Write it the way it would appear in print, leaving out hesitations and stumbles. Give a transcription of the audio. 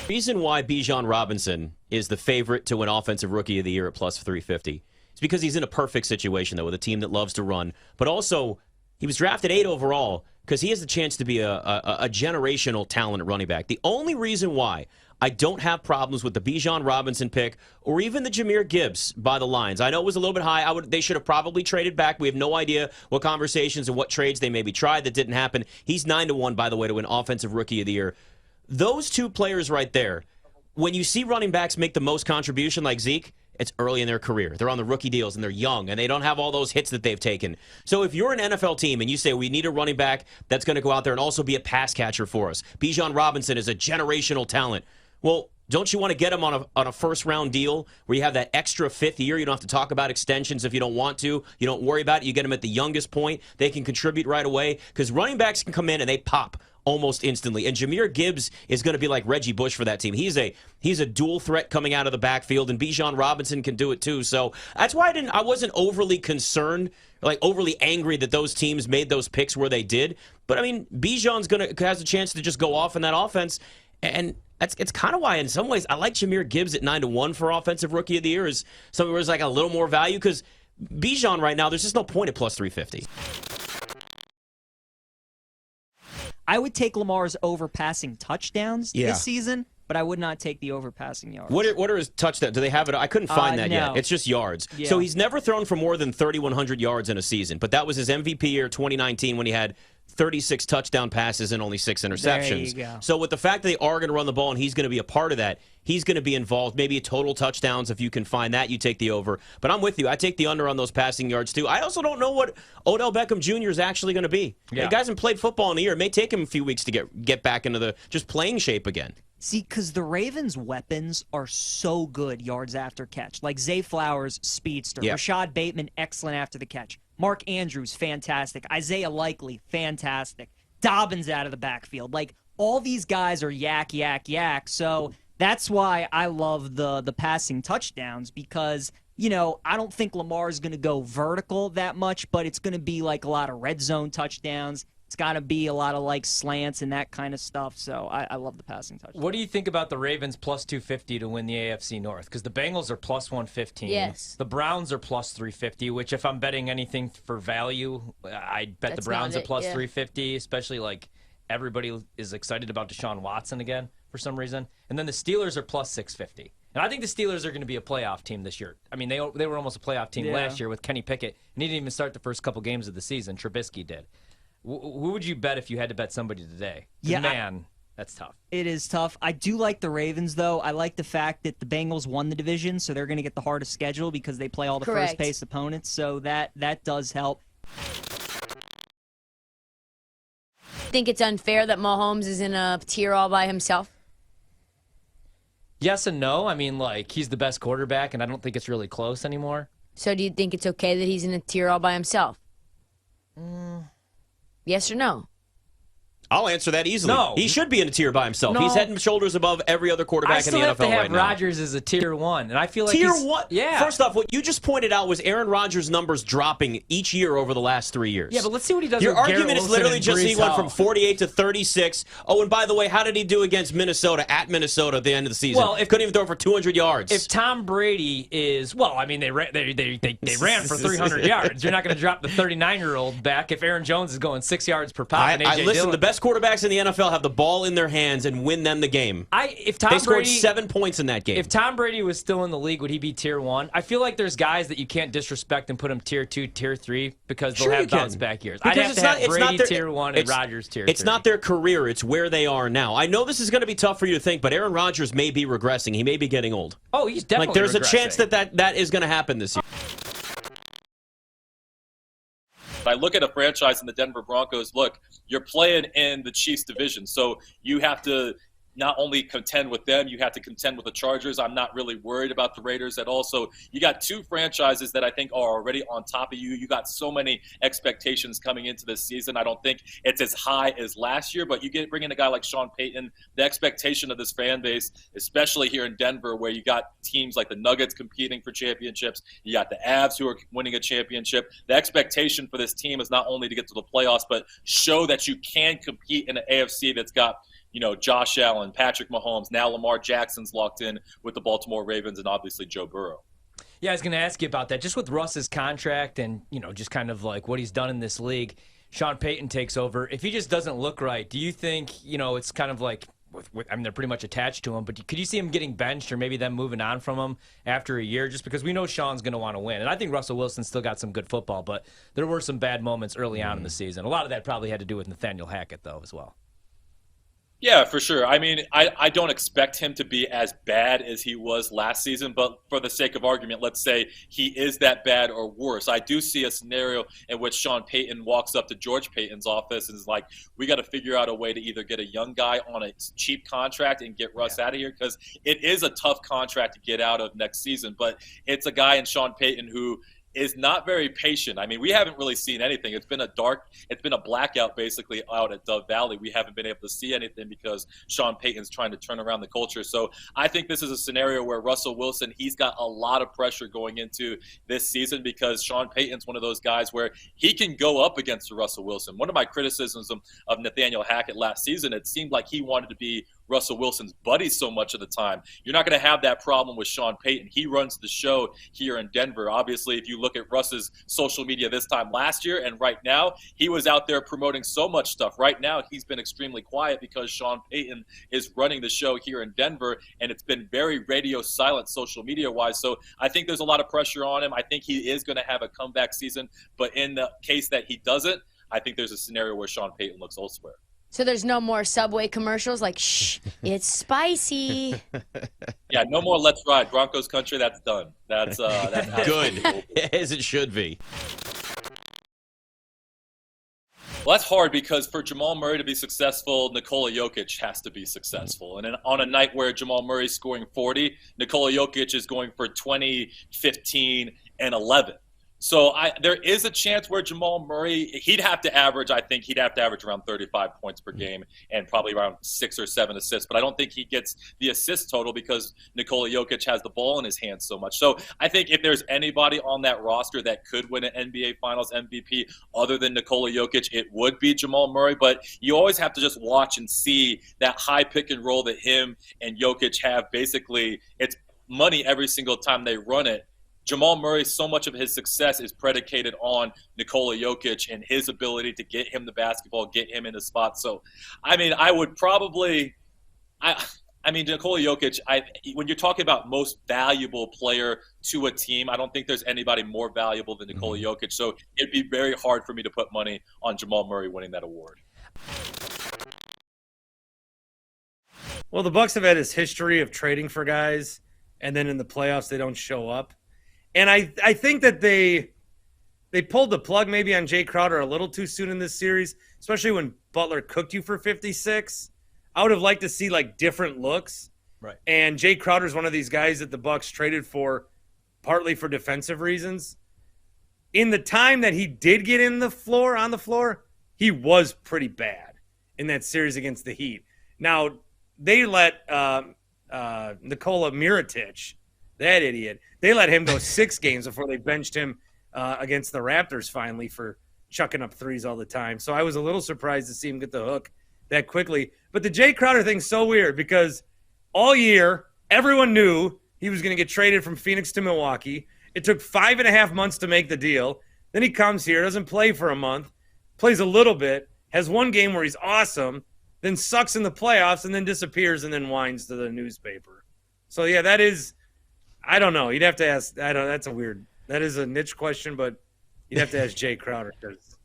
Reason why Bijan Robinson is the favorite to win Offensive Rookie of the Year at plus 350 is because he's in a perfect situation, though, with a team that loves to run. But also, he was drafted 8 overall because he has the chance to be a generational talent at running back. The only reason why I don't have problems with the Bijan Robinson pick or even the Jahmyr Gibbs by the Lions. I know it was a little bit high. They should have probably traded back. We have no idea what conversations and what trades they maybe tried that didn't happen. He's 9-1, by the way, to win Offensive Rookie of the Year. Those two players right there, when you see running backs make the most contribution like Zeke, it's early in their career. They're on the rookie deals, and they're young, and they don't have all those hits that they've taken. So if you're an NFL team and you say, we need a running back that's going to go out there and also be a pass catcher for us, Bijan Robinson is a generational talent. Well, don't you want to get him on a first-round deal where you have that extra 5th year? You don't have to talk about extensions if you don't want to. You don't worry about it. You get them at the youngest point. They can contribute right away because running backs can come in and they pop almost instantly. And Jahmyr Gibbs is going to be like Reggie Bush for that team. He's a dual threat coming out of the backfield, and Bijan Robinson can do it too. So that's why I wasn't overly concerned, like overly angry that those teams made those picks where they did. But I mean, Bijan's has a chance to just go off in that offense, and it's kind of why in some ways I like Jahmyr Gibbs at 9-1 for Offensive Rookie of the Year is something where it's like a little more value because Bijan right now, there's just no point at plus 350. I would take Lamar's overpassing touchdowns this season, but I would not take the overpassing yards. What are his touchdowns? Do they have it? I couldn't find that no. yet. It's just yards. Yeah. So he's never thrown for more than 3,100 yards in a season, but that was his MVP year 2019 when he had 36 touchdown passes and only 6 interceptions. There you go. So with the fact that they are going to run the ball and he's going to be a part of that, he's going to be involved. Maybe a total touchdowns. If you can find that, you take the over. But I'm with you. I take the under on those passing yards, too. I also don't know what Odell Beckham Jr. is actually going to be. Yeah. The guy hasn't played football in a year. It may take him a few weeks to get back into the just playing shape again. See, because the Ravens' weapons are so good yards after catch. Like Zay Flowers, speedster. Yep. Rashad Bateman, excellent after the catch. Mark Andrews, fantastic. Isaiah Likely, fantastic. Dobbins out of the backfield. Like, all these guys are yak, yak, yak. So that's why I love the passing touchdowns because, you know, I don't think Lamar is going to go vertical that much, but it's going to be like a lot of red zone touchdowns. It's got to be a lot of like slants and that kind of stuff. So I love the passing touchdowns. What do you think about the Ravens plus 250 to win the AFC North? Because the Bengals are plus 115. Yes. The Browns are plus 350, which if I'm betting anything for value, I'd bet the Browns at plus 350, especially like everybody is excited about Deshaun Watson again for some reason. And then the Steelers are plus 650. And I think the Steelers are going to be a playoff team this year. I mean, they were almost a playoff team last year with Kenny Pickett. And he didn't even start the first couple games of the season. Trubisky did. Who would you bet if you had to bet somebody today? Man, that's tough. It is tough. I do like the Ravens, though. I like the fact that the Bengals won the division, so they're going to get the hardest schedule because they play all the first-place opponents. So that does help. Think it's unfair that Mahomes is in a tier all by himself? Yes and no. I mean, like, he's the best quarterback, and I don't think it's really close anymore. So do you think it's okay that he's in a tier all by himself? Yes or no? I'll answer that easily. No. He should be in a tier by himself. No. He's head and shoulders above every other quarterback in the NFL right now. I still have to have Rodgers as a tier 1, and I feel like tier 1? Yeah. First off, what you just pointed out was Aaron Rodgers' numbers dropping each year over the last 3 years. Yeah, but let's see what he does Your with Garrett argument is Wilson literally and just Breece he went Hall. from 48 to 36. Oh, and by the way, how did he do against Minnesota at Minnesota at the end of the season? Well, couldn't even throw for 200 yards. If Tom Brady is, well, I mean, they ran for 300 yards. You're not going to drop the 39-year-old back if Aaron Jones is going 6 yards per pop. And AJ listen, Dillon. the best quarterbacks in the NFL have the ball in their hands and win them the game. If Tom they scored Brady, 7 points in that game. If Tom Brady was still in the league, would he be tier 1? I feel like there's guys that you can't disrespect and put them tier 2, tier 3 because they'll have bounce back years. I'd have to have Brady tier 1 and Rodgers tier 3. It's not their career. It's where they are now. I know this is going to be tough for you to think, but Aaron Rodgers may be regressing. He may be getting old. Oh, he's definitely like there's regressing. a chance that is going to happen this year. I look at a franchise in the Denver Broncos, look, you're playing in the Chiefs division, so you have to not only contend with them, you have to contend with the Chargers. I'm not really worried about the Raiders at all. So you got two franchises that I think are already on top of you. You got so many expectations coming into this season. I don't think it's as high as last year, but you bring in a guy like Sean Payton, the expectation of this fan base, especially here in Denver, where you got teams like the Nuggets competing for championships. You got the Avs who are winning a championship. The expectation for this team is not only to get to the playoffs, but show that you can compete in an AFC that's got Josh Allen, Patrick Mahomes, now Lamar Jackson's locked in with the Baltimore Ravens, and obviously Joe Burrow. Yeah, I was going to ask you about that. Just with Russ's contract and, just kind of like what he's done in this league, Sean Payton takes over. If he just doesn't look right, do you think, it's kind of like, they're pretty much attached to him, but could you see him getting benched or maybe them moving on from him after a year? Just because we know Sean's going to want to win. And I think Russell Wilson still got some good football, but there were some bad moments early on in the season. A lot of that probably had to do with Nathaniel Hackett, though, as well. Yeah, for sure. I mean, I don't expect him to be as bad as he was last season, but for the sake of argument, let's say he is that bad or worse. I do see a scenario in which Sean Payton walks up to George Payton's office and is like, we got to figure out a way to either get a young guy on a cheap contract and get Russ out of here, because it is a tough contract to get out of next season, but it's a guy in Sean Payton who is not very patient. I mean, we haven't really seen anything. It's been a blackout basically out at Dove Valley. We haven't been able to see anything because Sean Payton's trying to turn around the culture. So I think this is a scenario where Russell Wilson, he's got a lot of pressure going into this season because Sean Payton's one of those guys where he can go up against Russell Wilson. One of my criticisms of Nathaniel Hackett last season, it seemed like he wanted to be Russell Wilson's buddy so much of the time. You're not going to have that problem with Sean Payton. He runs the show here in Denver. Obviously, if you look at Russ's social media this time last year and right now, he was out there promoting so much stuff. Right now, he's been extremely quiet because Sean Payton is running the show here in Denver, and it's been very radio silent social media-wise. So I think there's a lot of pressure on him. I think he is going to have a comeback season, but in the case that he doesn't, I think there's a scenario where Sean Payton looks elsewhere. So there's no more Subway commercials like, shh, it's spicy. Yeah, no more Let's Ride. Broncos country, that's done. That's good, as it should be. Well, that's hard because for Jamal Murray to be successful, Nikola Jokic has to be successful. And on a night where Jamal Murray's scoring 40, Nikola Jokic is going for 20, 15, and 11. So there is a chance where Jamal Murray, he'd have to average around 35 points per game and probably around 6 or 7 assists. But I don't think he gets the assist total because Nikola Jokic has the ball in his hands so much. So I think if there's anybody on that roster that could win an NBA Finals MVP other than Nikola Jokic, it would be Jamal Murray. But you always have to just watch and see that high pick and roll that him and Jokic have. Basically, it's money every single time they run it. Jamal Murray, so much of his success is predicated on Nikola Jokic and his ability to get him the basketball, get him in the spot. So, I mean, Nikola Jokic, when you're talking about most valuable player to a team, I don't think there's anybody more valuable than Nikola Jokic. So it'd be very hard for me to put money on Jamal Murray winning that award. Well, the Bucks have had this history of trading for guys, and then in the playoffs they don't show up. And I think that they pulled the plug maybe on Jay Crowder a little too soon in this series, especially when Butler cooked you for 56. I would have liked to see like different looks. Right. And Jay Crowder's one of these guys that the Bucks traded for partly for defensive reasons. In the time that he did get on the floor, he was pretty bad in that series against the Heat. Now, they let Nikola Mirotic, that idiot, they let him go 6 games before they benched him against the Raptors finally for chucking up threes all the time. So I was a little surprised to see him get the hook that quickly. But the Jay Crowder thing's so weird because all year everyone knew he was going to get traded from Phoenix to Milwaukee. It took 5.5 months to make the deal. Then he comes here, doesn't play for a month, plays a little bit, has one game where he's awesome, then sucks in the playoffs, and then disappears and then whines to the newspaper. So, yeah, that is – I don't know. You'd have to ask – that's a weird – that is a niche question, but you'd have to ask Jay Crowder because